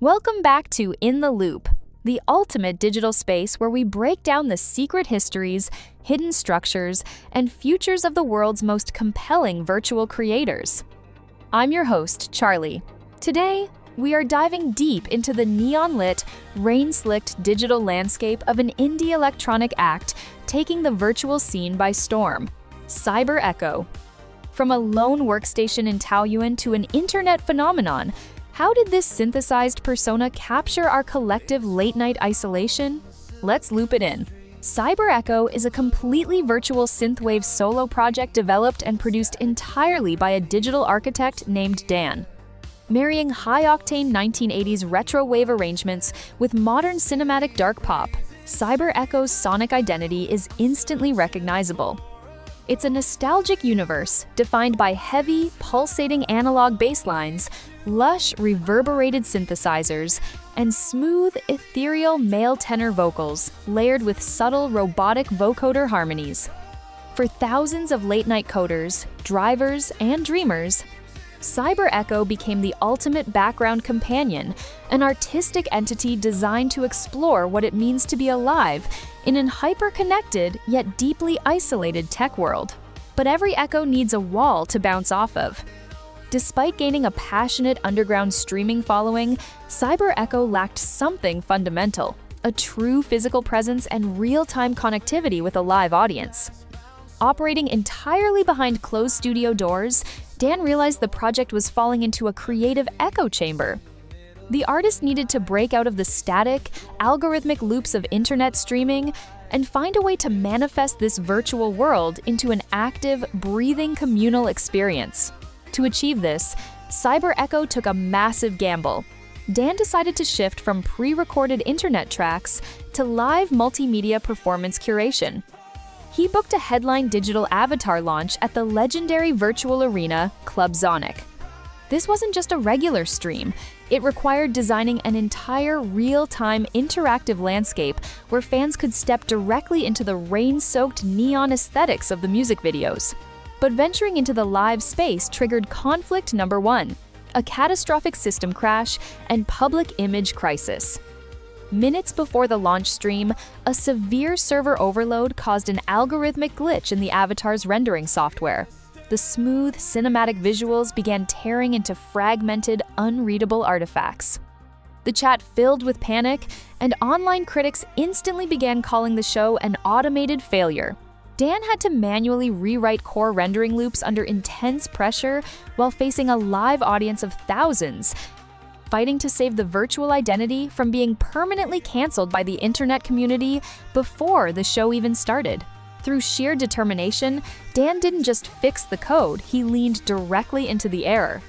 Welcome back to In the Loop, the ultimate digital space where we break down the secret histories, hidden structures, and futures of the world's most compelling virtual creators. I'm your host, Charlie. Today, we are diving deep into the neon-lit, rain-slicked digital landscape of an indie electronic act taking the virtual scene by storm, Cyber Echo. From a lone workstation in Taiyuan to an internet phenomenon, how did this synthesized persona capture our collective late-night isolation? Let's loop it in. Cyber Echo is a completely virtual synthwave solo project developed and produced entirely by a digital architect named Dan. Marrying high-octane 1980s retro wave arrangements with modern cinematic dark pop, Cyber Echo's sonic identity is instantly recognizable. It's a nostalgic universe defined by heavy, pulsating analog bass lines, lush, reverberated synthesizers, and smooth, ethereal male tenor vocals layered with subtle, robotic vocoder harmonies. For thousands of late-night coders, drivers, and dreamers, Cyber Echo became the ultimate background companion, an artistic entity designed to explore what it means to be alive in an hyper-connected yet deeply isolated tech world. But every echo needs a wall to bounce off of. Despite gaining a passionate underground streaming following, Cyber Echo lacked something fundamental: a true physical presence and real-time connectivity with a live audience. Operating entirely behind closed studio doors, Dan realized the project was falling into a creative echo chamber. The artist needed to break out of the static, algorithmic loops of internet streaming and find a way to manifest this virtual world into an active, breathing communal experience. To achieve this, Cyber Echo took a massive gamble. Dan decided to shift from pre-recorded internet tracks to live multimedia performance curation. He booked a headline digital avatar launch at the legendary virtual arena Club Zonic. This wasn't just a regular stream. It required designing an entire real-time interactive landscape where fans could step directly into the rain-soaked neon aesthetics of the music videos. But venturing into the live space triggered conflict number one: a catastrophic system crash and public image crisis. Minutes before the launch stream, a severe server overload caused an algorithmic glitch in the avatar's rendering software. The smooth, cinematic visuals began tearing into fragmented, unreadable artifacts. The chat filled with panic, and online critics instantly began calling the show an automated failure. Dan had to manually rewrite core rendering loops under intense pressure while facing a live audience of thousands, fighting to save the virtual identity from being permanently canceled by the internet community before the show even started. Through sheer determination, Dan didn't just fix the code, he leaned directly into the error.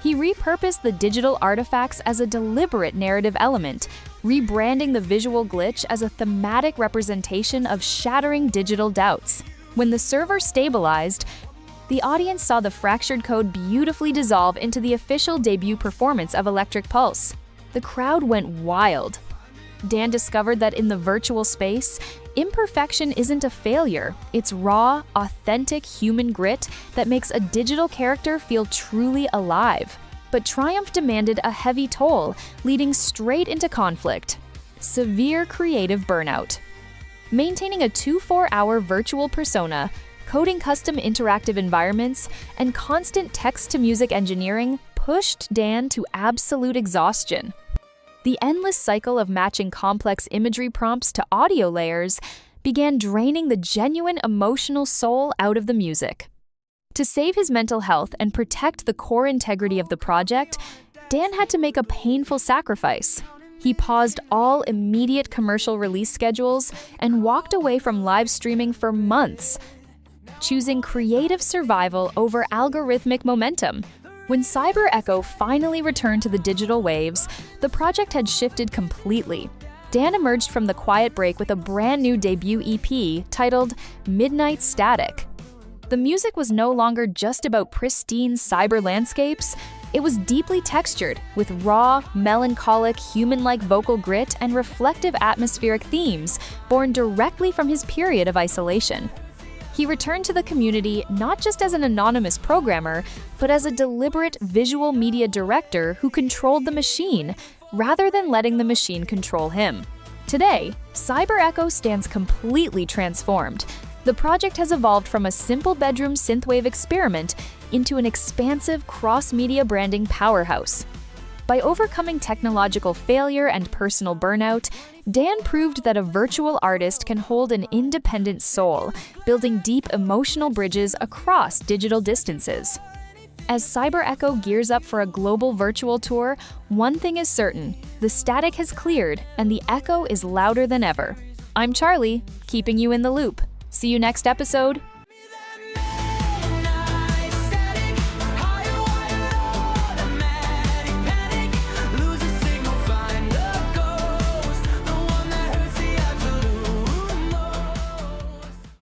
He repurposed the digital artifacts as a deliberate narrative element, rebranding the visual glitch as a thematic representation of shattering digital doubts. When the server stabilized, the audience saw the fractured code beautifully dissolve into the official debut performance of Electric Pulse. The crowd went wild. Dan discovered that in the virtual space, imperfection isn't a failure. It's raw, authentic human grit that makes a digital character feel truly alive. But triumph demanded a heavy toll, leading straight into conflict: severe creative burnout. Maintaining a 24-hour virtual persona, coding custom interactive environments, and constant text-to-music engineering pushed Dan to absolute exhaustion. The endless cycle of matching complex imagery prompts to audio layers began draining the genuine emotional soul out of the music. To save his mental health and protect the core integrity of the project, Dan had to make a painful sacrifice. He paused all immediate commercial release schedules and walked away from live streaming for months, choosing creative survival over algorithmic momentum. When Cyber Echo finally returned to the digital waves, the project had shifted completely. Dan emerged from the quiet break with a brand new debut EP titled Midnight Static. The music was no longer just about pristine cyber landscapes. It was deeply textured, with raw, melancholic, human-like vocal grit and reflective atmospheric themes born directly from his period of isolation. He returned to the community not just as an anonymous programmer, but as a deliberate visual media director who controlled the machine, rather than letting the machine control him. Today, Cyber Echo stands completely transformed. The project has evolved from a simple bedroom synthwave experiment into an expansive cross-media branding powerhouse. By overcoming technological failure and personal burnout, Dan proved that a virtual artist can hold an independent soul, building deep emotional bridges across digital distances. As Cyber Echo gears up for a global virtual tour, one thing is certain: the static has cleared and the echo is louder than ever. I'm Charlie, keeping you in the loop. See you next episode.